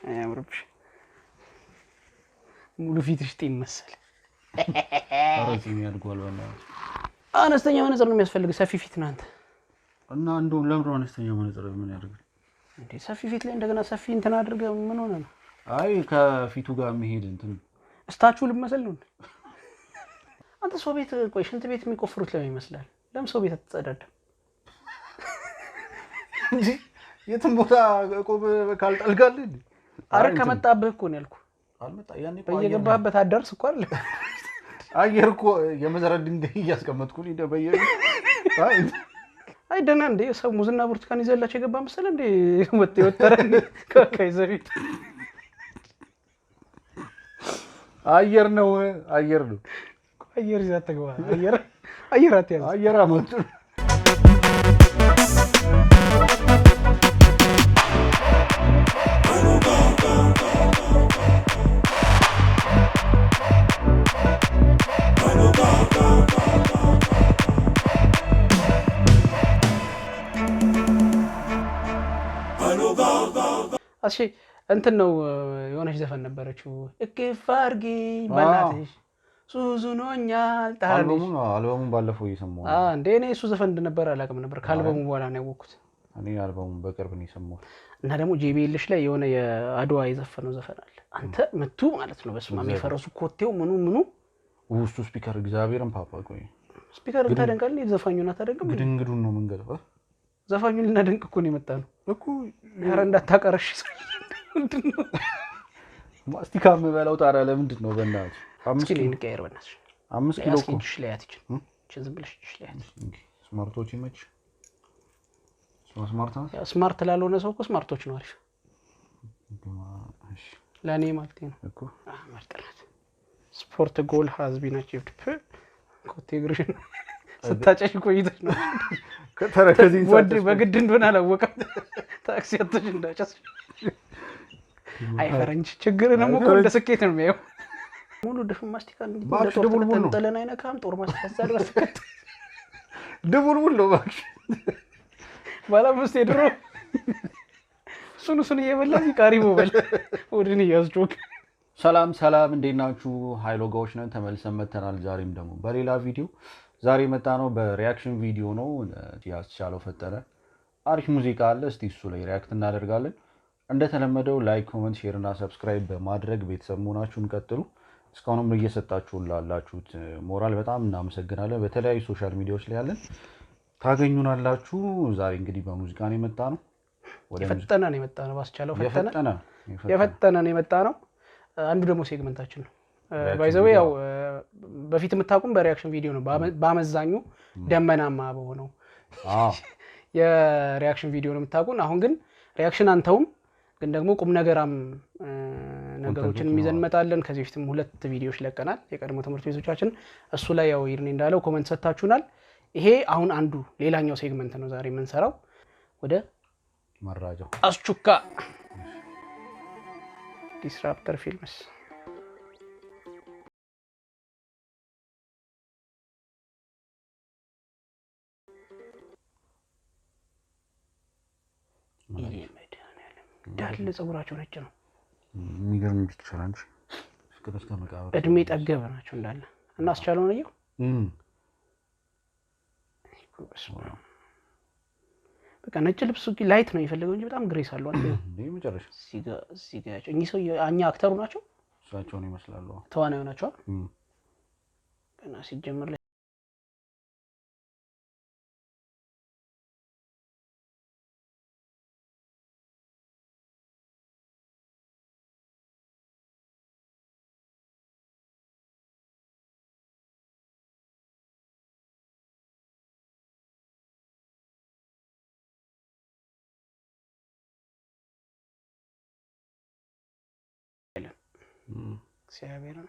አያምርብሽ ሙሉ ፊትሽ ጤም መሰለ አረሲም ያድጓል በእናትህ አነስተኛ መነጽር ነው የሚያስፈልግ ሰፊ ፊት ነው አንተ እና እንደው ለምሮ አነስተኛ መነጽር ምን ያደርጋል እንዴ ሰፊ ፊት ላይ እንደገና ሰፊ እንትን አድርገህ ምን ሆነ ነው አይ ከፊቱ ጋር መሄድ እንትን ስታቹ ልመስል ነው አንተ ሰው ቤት ቆይ ሽንት ቤት የሚቆፍሩት ለምን ይመስላል ለምን ሰው ቤት አትጸዳዳም እንጂ የትም ቦታ ቆብ ካልጣልጋል እንዴ አረ ከመጣብህ እኮ ነው ያልኩህ አልመጣ ያኔ በየገባህበት አዳርስ እኮ አይደል አየር እኮ የመዘረድ ድንጋይ እያስቀመጥኩኝ ደበየ አይ ደህና እንደ ሰው ሙዝና ብርቱካን ይዘላችሁ የገባ መሰለ እንደ ወተረ ከካይ ዘሪት አየር ነው አየር ይዛ ተገባ አየር አትያዝ አየር አመጡ እሺ እንትን ነው የሆነች ዘፈን ነበረችው እቅፍ አድርጊኝ በእናትሽ ሱዙኖኛል አልበሙን ባለፈው እየሰማሁ እንደ እኔ እሱ ዘፈን እንደነበር አላውቅም ነበር ከአልበሙ በኋላ ነው ያወቅኩት እኔ አልበሙን በቅርብ ነው የሰማሁት እና ደግሞ ጄቢኤልሽ ላይ የሆነ የአድዋ የዘፈነው ዘፈን አለ አንተ መቱ ማለት ነው በስማም የፈረሱ ኮቴው ምኑ ውስጡ ስፒከር እግዚአብሔርን ፓፓ ቆይ ስፒከር ታደንቃለህ ዘፋኙን አታደንቅም ግድንግዱን ነው መንገደው ዘፋኙን ልናደንቅ እኮ ነው የመጣ ነው እኮ ያረ እንዳታቀረሽ ምንድነው ማስቲካ መበላው ታራ ለምንድን ነው በእናትህ 5 ኪሎ ንቀየር በእናትህ 5 ኪሎ እኮ እሺ ላይ አትችል ዝም ብለሽ እሺ ላይ ስማርቶች ይመች ስማርት ነው ስማርት ላልሆነ ሰው እኮ ስማርቶች ነው አሪፍ እሺ ለኔ ማለት ነው እኮ ማርቀራት ስፖርት ጎል ሃዝቢን አቺቭድ ኮቴ ግሪሽን ስታጨሽ ቆይተሽ ነው ከተረከዚን ወድ በግድ እንደሆነ አላወቀም ታክሲ አጥተሽ እንዳጨስ አይ ፈረንጅ ችግር ነው እኮ እንደ ስኬት ነው የሚያየው ሙሉ ድፍን ማስቲካ እንዴት ተንጠለና አይነካም ጦር ማስቲካ ዛሬ ድቡልቡል ነው ባክሽ ባላምስት ድሮ ሱኑ እየበላኝ ቃሪቦ በል ወድን ያዝጆክ ሰላም እንዴናችሁ ሃይሎጋዎች ነን ተመልሰን መተናል ዛሬም ደግሞ በሌላ ቪዲዮ ዛሬ መጣ ነው በሪአክሽን ቪዲዮ ነው ያስቻለው ፈጠረ አሪፍ ሙዚቃ አለ እስቲ እሱ ላይ ሪአክት እናደርጋለን እንደተለመደው ላይክ ኮሜንት ሼር እና ሰብስክራይብ በማድረግ ቤተሰብ መሆናችሁን ቀጥሉ እስካሁንም እየሰጣችሁን ላላችሁት ሞራል በጣም እናመሰግናለን በተለያዩ ሶሻል ሚዲያዎች ላይ ያለን ታገኙናላችሁ ዛሬ እንግዲህ በሙዚቃ ነው የመጣ ነው ወደ ፈጠነ ነው የመጣ ነው ባስቻለው የፈጠነ ነው የመጣ ነው አንዱ ደግሞ ሴግመንታችን ነው ባይዘው ያው በፊት የምታቁም በሪአክሽን ቪዲዮ ነው ባመዛኙ ደመናማ በሆነው የሪአክሽን ቪዲዮ ነው የምታቁን አሁን ግን ሪአክሽን አንተውም ግን ደግሞ ቁም ነገራም ነገሮችን የሚዘን መጣለን ከዚህ በፊትም ሁለት ቪዲዮዎች ለቀናል የቀድሞ ትምህርት ቤቶቻችን እሱ ላይ ያው ይርኔ እንዳለው ኮሜንት ሰጣችሁናል ይሄ አሁን አንዱ ሌላኛው ሴግመንት ነው ዛሬ የምንሰራው ወደ መራጃው አስቹካ ዲስራፕተር ፊልምስ ዳለ ጸጉራቸው ነጭ ነው የሚገርም ፒክቸራንች ፍቅር እስከ መቃብር እድሜ ጠገበ ናቸው እንዳለ እና አስቻለው ነው ይው በቃ ነጭ ልብሱ ላይት ነው የሚፈልገው እንጂ በጣም ግሬስ አለው አንተ ነው መጨረሻ ሲጋቸው እኚህ ሰው አኛ አክተሩ ናቸው እሳቸው ነው ይመስላሉ ተዋናዩ ናቸው ገና ሲጀምር ሲያቤራ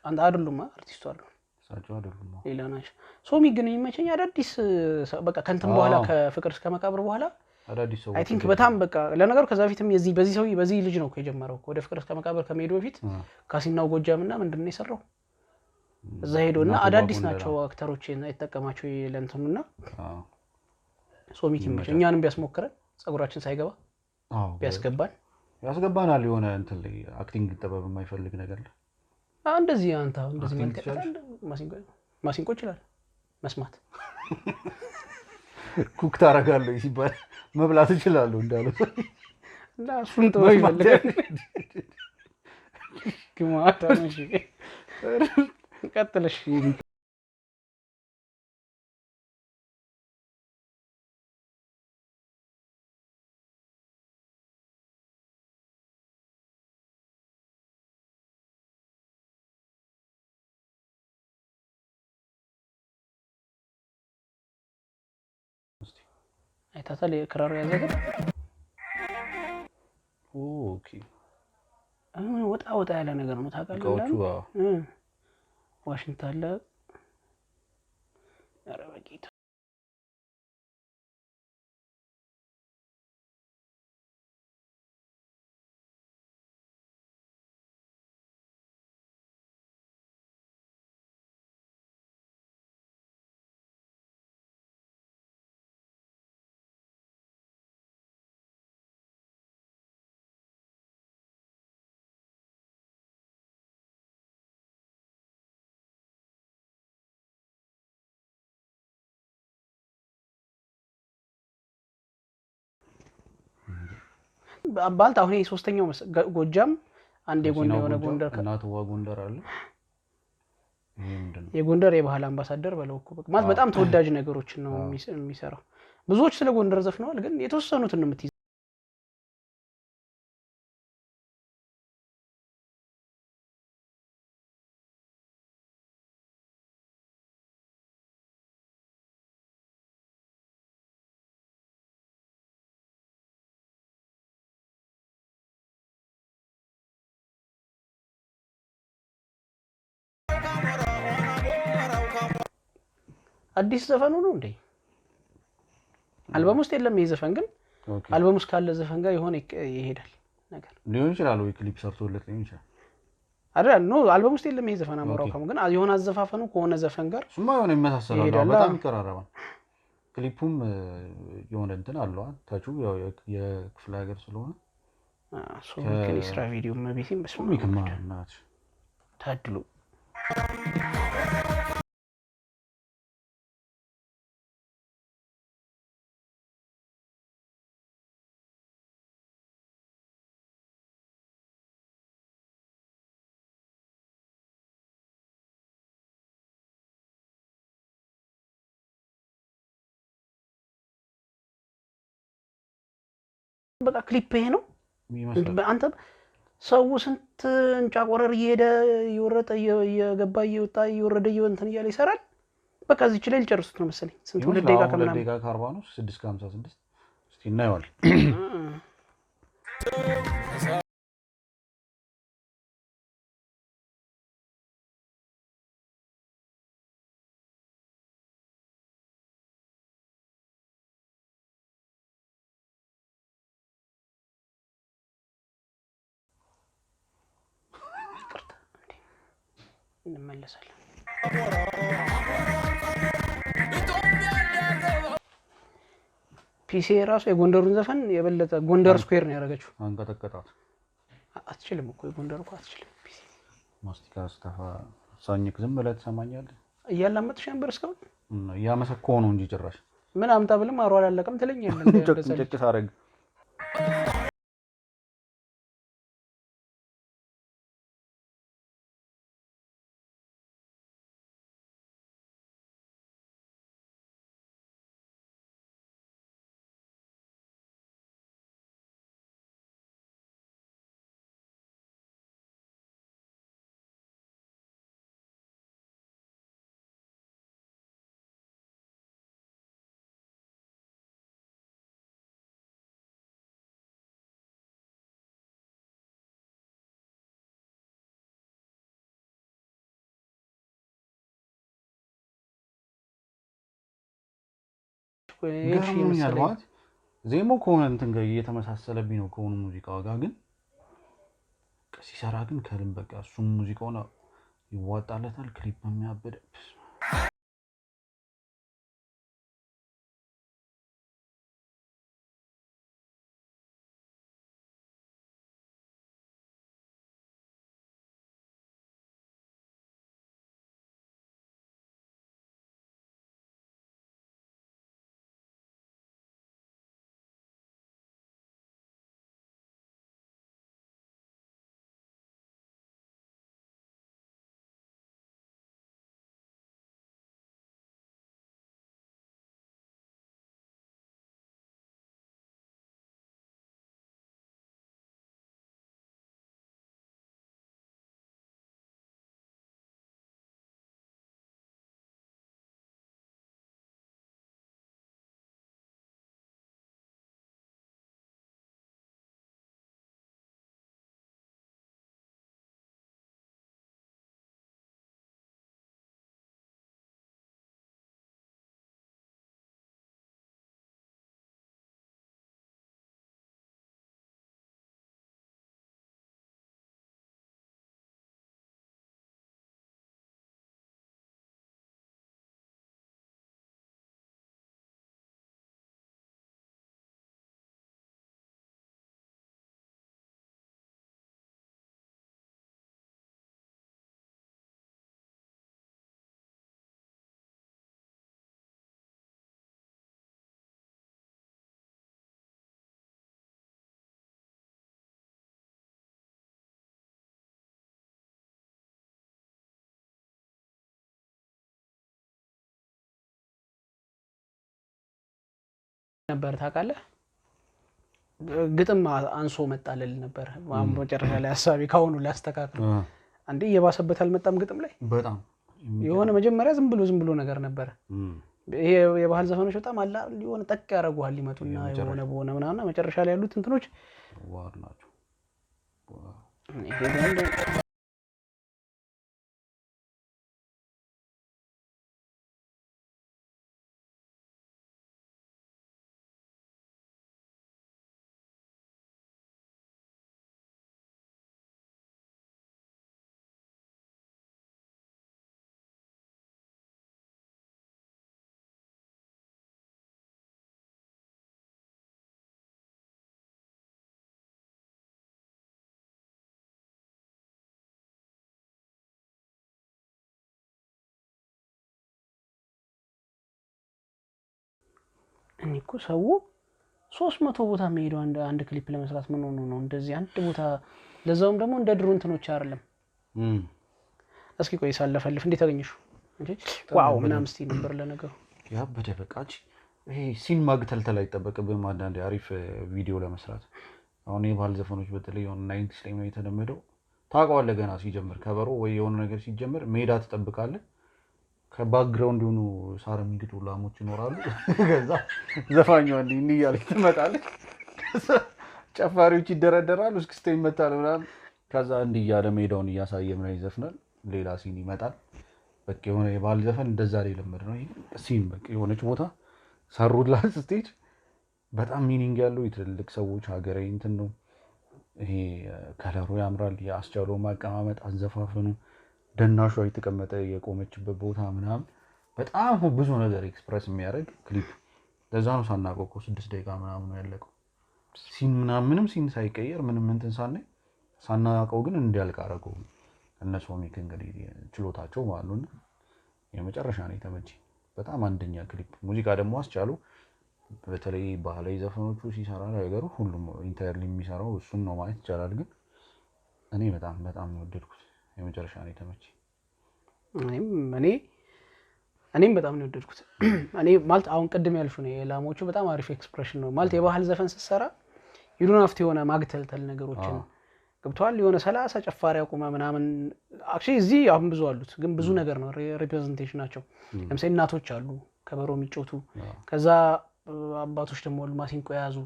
አንድ አይደሉም አርቲስቱ አሉ እሳቸው አይደሉም ሌላ ናቸው ሶሚ ግን የሚመቸኝ አዳዲስ በቃ ከንተም በኋላ ከፍቅር እስከ መቃብር በኋላ አዳዲስ ሰው አይ ቲንክ በጣም በቃ ለነገሩ ከዛ በፊትም በዚህ ልጅ ነው የጀመረው ወደ ፍቅር እስከ መቃብር ከመሄዱ በፊት ካሲናው ጎጃምና ምንድነው የሰራው እዛ ሄዶና አዳዲስ ናቸው አክተሮች የተጠቀማቸው ለእንትኑና ሶሚ ይመቸኝ እኛንም ቢያስሞክረን ጸጉራችን ሳይገባ ቢያስገባን ያስገባናል የሆነ እንትን ላይ አክቲንግ ጥበብ የማይፈልግ ነገር ላይ እንደዚህ አንተ እንደዚህ ማሲንቆ ይችላል መስማት ኩክ ታረጋለህ ሲባል መብላት ይችላል እንዳለው እና እሱን ጥበብ ይፈልጋል ግማታ ነው ቀጥለሽ አይታታል የክራር ያዘገ ኦኬ ወጣ ያለ ነገር ነው ታውቃለህ ዋሽንግተን አለ ኧረ በጌታ ባልታ አሁን ሶስተኛው ጎጃም አንድ የጎንደር የሆነ ጎንደር እናትዋ ጎንደር አለ የጎንደር የባህል አምባሳደር በለው እኮ ማለት በጣም ተወዳጅ ነገሮችን ነው የሚሰራው ብዙዎች ስለ ጎንደር ዘፍነዋል ግን የተወሰኑትን ነው የምትይዘው አዲስ ዘፈኑ ነው እንዴ አልበም ውስጥ የለም የዘፈን ግን አልበም ውስጥ ካለ ዘፈን ጋር የሆነ ይሄዳል ነገር ሊሆን ይችላል ወይ ክሊፕ ሰርቶለት ሊሆን ይችላል አይደል ነው አልበም ውስጥ የለም የዘፈን አመራው ከሙ ግን የሆነ አዘፋፈኑ ከሆነ ዘፈን ጋር ሱማ የሆነ ይመሳሰላል በጣም ይቀራረባል ክሊፑም የሆነ እንትን አለው ታቹ ያው የክፍለ ሀገር ስለሆነ ሶ ከሊስራ ቪዲዮ መቢሲም በስሙ ይከማናት ታድሉ በቃ ክሊፕ ይሄ ነው አንተ ሰው ስንት እንጫቆረር እየሄደ ይወረጠ እየገባ እየወጣ እየወረደ እንትን እያለ ይሰራል በቃ እዚህ ላይ ሊጨርሱት ነው መሰለኝ ስንት 2 ደቂቃ ከምናምን 2 ደቂቃ ከ40 ነው 6 ከ56 እስቲ እናየዋል እንመለሳለን ፒሲ ራሱ የጎንደሩን ዘፈን የበለጠ ጎንደር ስኩዌር ነው ያደረገችው አንቀጠቀጣት አትችልም እኮ የጎንደር እኮ አትችልም ፒሲ ማስቲካ ስታፋ ሳኝክ ዝም ብለህ ትሰማኛለህ እያላመጥሽ ነበር እስካሁን እያመሰከው ነው እንጂ ጭራሽ ምን አምጣ ብለም አሯል አላለቀም ትለኛለህ ጭቅ ሳረግ ማለት ዜማው ከሆነ እንትን ጋር እየተመሳሰለብኝ ነው ከሆነ ሙዚቃው ጋር ግን ሲሰራ ግን ከልም በቃ እሱም ሙዚቃውን ይዋጣለታል ክሊፕ የሚያበደ ነበር ታውቃለህ ግጥም አንሶ መጣለል ነበር መጨረሻ ላይ ሐሳቢ ካሁኑ ላስተካክል አንዴ የባሰበት አልመጣም ግጥም ላይ በጣም የሆነ መጀመሪያ ዝም ብሎ ነገር ነበር ይሄ የባህል ዘፈኖች በጣም አላ ሊሆን ጠቅ ያረጋዋል ሊመጡና የሆነ በሆነ ምናምን መጨረሻ ላይ ያሉት እንትኖች ዋር ናቸው እኮ ሰው 300 ቦታ መሄዱ አንድ ክሊፕ ለመስራት ምን ሆኖ ነው እንደዚህ አንድ ቦታ ለዛውም ደግሞ እንደ ድሮ እንትኖች አይደለም እስኪ ቆይ ሳለፈልፍ እንዴት አገኘሽው እንዴ ዋው ምናምን እስቲ ነበር ለነገሩ ያበደ በቃች ይሄ ሲን ማግተልተል አይጠበቅብህም አንዳንዴ አሪፍ ቪዲዮ ለመስራት አሁን የባህል ዘፈኖች በተለይ የሆነ 90 ላይ ነው የተለመደው ታውቀዋለህ ገና ሲጀምር ከበሮ ወይ የሆነ ነገር ሲጀምር ሜዳ ትጠብቃለህ ከባክግራውንድ ሆኖ ሳር የሚግጡ ላሞች ይኖራሉ ከዛ ዘፋኙ አንዴ እንዲያለች ትመጣለች ጨፋሪዎች ይደረደራሉ እስክስተ ይመታል ምናምን ከዛ እንዲያለ ሜዳውን እያሳየ ምናምን ይዘፍናል ሌላ ሲን ይመጣል በቃ የሆነ የባህል ዘፈን እንደዛ ላይ ለምድ ነው ሲን በቃ የሆነች ቦታ ሰሩላት ስቴጅ በጣም ሚኒንግ ያለው የትልልቅ ሰዎች ሀገራዊ እንትን ነው ይሄ ከለሩ ያምራል ያስቻለው ማቀማመጥ አዘፋፈኑ ደናሹ የተቀመጠ የቆመችበት ቦታ ምናምን በጣም ብዙ ነገር ኤክስፕረስ የሚያደርግ ክሊፕ ለዛ ነው ሳናውቀው 6 ደቂቃ ምናምን ነው ያለቀው ሲን ምንም ሲን ሳይቀየር ምንም እንትን ሳናውቀው ግን እንዲያልቅ አደረገው እነሱ ሶሚክ እንግዲህ ችሎታቸው ማለት ነው የመጨረሻ ነው የተመቸኝ በጣም አንደኛ ክሊፕ ሙዚቃ ደግሞ አስቻለው በተለይ ባህላዊ ዘፈኖቹ ሲሰራ ነገሩ ሁሉም ኢንተርሊ የሚሰራው እሱን ነው ማለት ይቻላል ግን እኔ በጣም ነው ወደድኩት የመጨረሻ ነው የተመቸኝ እኔም በጣም ነው ወደድኩት እኔ ማለት አሁን ቀድም ያልሽው ነው የላሞቹ በጣም አሪፍ ኤክስፕሬሽን ነው ማለት የባህል ዘፈን ሲሰራ ይዱን አፍት የሆነ ማግተልተል ነገሮችን ገብቷል የሆነ 30 ጨፋሪ አቁማ ምናምን አክቹሊ እዚህ አሁን ብዙ አሉት ግን ብዙ ነገር ነው ሪፕሬዘንቴሽን ናቸው ለምሳሌ እናቶች አሉ ከበሮ የሚጮቱ ከዛ አባቶች ደግሞ ማሲንቆ ያዙ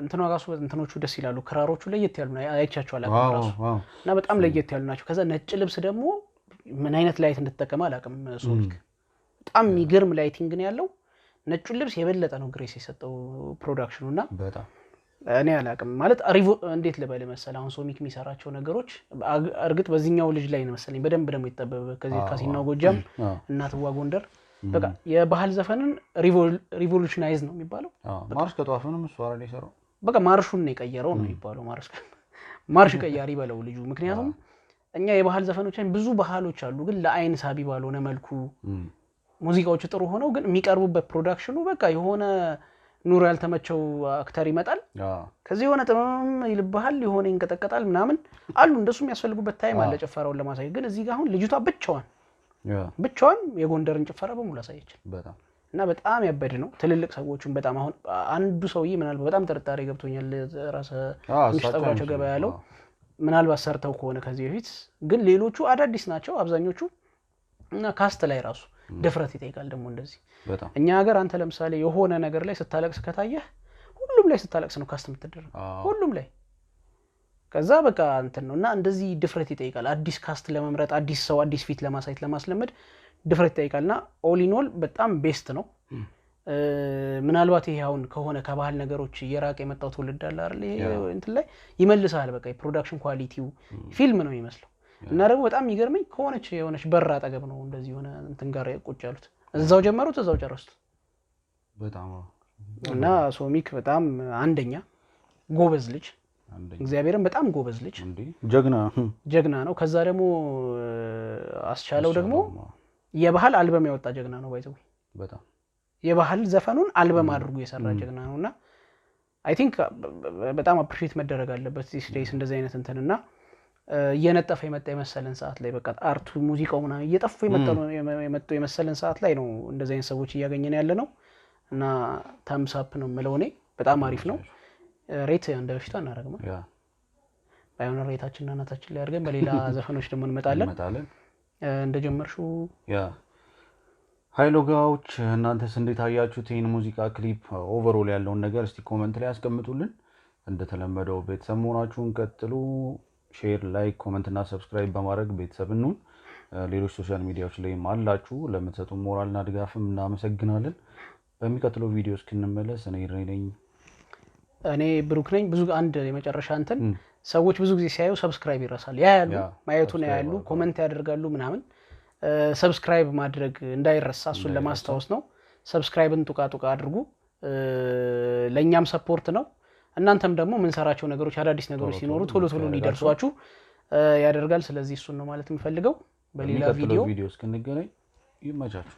እንትኖቹ ደስ ይላሉ ክራሮቹ ለየት ያሉ አይቻቸው አላውቅም እና በጣም ለየት ያሉ ናቸው ከዛ ነጭ ልብስ ደግሞ ምን አይነት ላይት እንድትጠቀም አላውቅም ሶኒክ በጣም የሚገርም ላይቲንግ ነው ያለው ነጭ ልብስ የበለጠ ነው ግሬስ የሰጠው ፕሮዳክሽኑና በጣም እኔ አላውቅም ማለት እንዴት ልበል መሰለህ አሁን ሶኒክ የሚሰራቸው ነገሮች እርግጥ በዚህኛው ልጅ ላይ ነው መሰለኝ በደንብ ደግሞ ይተበበ ከዚህ ካሲናው ጎጃም እናትዋ ጎንደር በቃ የባህል ዘፈንን ሪቮሉሽናይዝ ነው የሚባለው ማርሽ ከጧፈንም እሱ አራዳ ይሰራው በቃ ማርሹን ነው የቀየረው ነው የሚባለው ማርሽ ቀያሪ በለው ልጁ ምክንያቱም እኛ የባህል ዘፈኖችን ብዙ ባህሎች አሉ ግን ለአይን ሳቢ ባልሆነ መልኩ ሙዚቃዎቹ ጥሩ ሆነው ግን የሚቀርቡበት ፕሮዳክሽኑ በቃ የሆነ ኑሮ ያልተመቸው አክተር ይመጣል ከዚህ የሆነ ጥምም ይልባል የሆነ ይንቀጠቀጣል ምናምን አሉ እንደሱ የሚያስፈልጉበት ታይም አለ ጨፈራውን ለማሳየት ግን እዚህ ጋር አሁን ልጅቷ ብቻዋን የጎንደርን ጭፈራ በሙሉ አሳየችን እና በጣም ያበድ ነው ትልልቅ ሰዎችን በጣም አሁን አንዱ ሰውዬ ምናልባት በጣም ጥርጣሬ ገብቶኛል ራስ ምሽጠባቸው ገበያ ያለው ምናልባት ሰርተው ከሆነ ከዚህ በፊት ግን ሌሎቹ አዳዲስ ናቸው አብዛኞቹ እና ካስት ላይ ራሱ ድፍረት ይጠይቃል ደግሞ እንደዚህ እኛ ሀገር አንተ ለምሳሌ የሆነ ነገር ላይ ስታለቅስ ከታየህ ሁሉም ላይ ስታለቅስ ነው ካስት የምትደረግ ሁሉም ላይ ከዛ በቃ እንትን ነውና እንደዚህ ድፍረት ይጠይቃል አዲስ ካስት ለመምረጥ አዲስ ሰው አዲስ ፊት ለማሳየት ለማስለመድ ድፍረት ይጠይቃልና ኦል ኢን ኦል በጣም ቤስት ነው ምናልባት ይሄ አሁን ከሆነ ከባህል ነገሮች እየራቀ የመጣው ትውልድ አለ አይደል ይሄ እንትን ላይ ይመልሳል በቃ የፕሮዳክሽን ኳሊቲው ፊልም ነው የሚመስለው እና ደግሞ በጣም የሚገርመኝ የሆነች በር አጠገብ ነው እንደዚህ ሆነ እንትን ጋር ቁጭ ያሉት እዛው ጀመሩት እዛው ጨረሱት በጣም እና ሶሚክ በጣም አንደኛ ጎበዝ ልጅ እግዚአብሔርን በጣም ጎበዝ ልጅ ጀግና ነው ከዛ ደግሞ አስቻለው ደግሞ የባህል አልበም ያወጣ ጀግና ነው ባይዘው በጣም የባህል ዘፈኑን አልበም አድርጎ የሰራ ጀግና ነውና አይ ቲንክ በጣም አፕሪሺየት መደረግ አለበት ዲስ ዴይስ እንደዚህ አይነት እንትንና እየነጠፈ የመጣ የመሰለን ሰዓት ላይ በቃ አርቱ ሙዚቃው ምናምን እየጠፉ የመጡ የመሰለን ሰዓት ላይ ነው እንደዚህ አይነት ሰዎች እያገኘን ያለ ነው እና ታምስ አፕ ነው የምለው እኔ በጣም አሪፍ ነው ሬት እንደ በፊቱ አናረግም ባይሆን ሬታችንና እናታችን ላይ አድርገን በሌላ ዘፈኖች ደግሞ እንመጣለን እንደጀመርሽው ሃይሎጋዎች እናንተስ እንዴት አያችሁት ይሄን ሙዚቃ ክሊፕ ኦቨርኦል ያለውን ነገር እስቲ ኮሜንት ላይ አስቀምጡልን እንደተለመደው ቤተሰብ መሆናችሁን ቀጥሉ ሼር ላይክ ኮሜንት እና ሰብስክራይብ በማድረግ ቤተሰብ እንሁን ሌሎች ሶሻል ሚዲያዎች ላይም አላችሁ ለምትሰጡ ሞራልና ድጋፍም እናመሰግናለን በሚቀጥለው ቪዲዮ እስክንመለስ እኔ ብሩክ ነኝ ብዙ አንድ የመጨረሻ እንትን ሰዎች ብዙ ጊዜ ሲያዩ ሰብስክራይብ ይረሳል ያያሉ ማየቱን ያያሉ ኮሜንት ያደርጋሉ ምናምን ሰብስክራይብ ማድረግ እንዳይረሳ እሱን ለማስታወስ ነው ሰብስክራይብን ጡቃ አድርጉ ለኛም ሰፖርት ነው እናንተም ደግሞ ምን ሰራቸው ነገሮች አዳዲስ ነገሮች ሲኖሩ ቶሎ እንዲደርሷችሁ ያደርጋል ስለዚህ እሱን ነው ማለት የምፈልገው በሌላ ቪዲዮ እስክንገናኝ ይመቻችሁ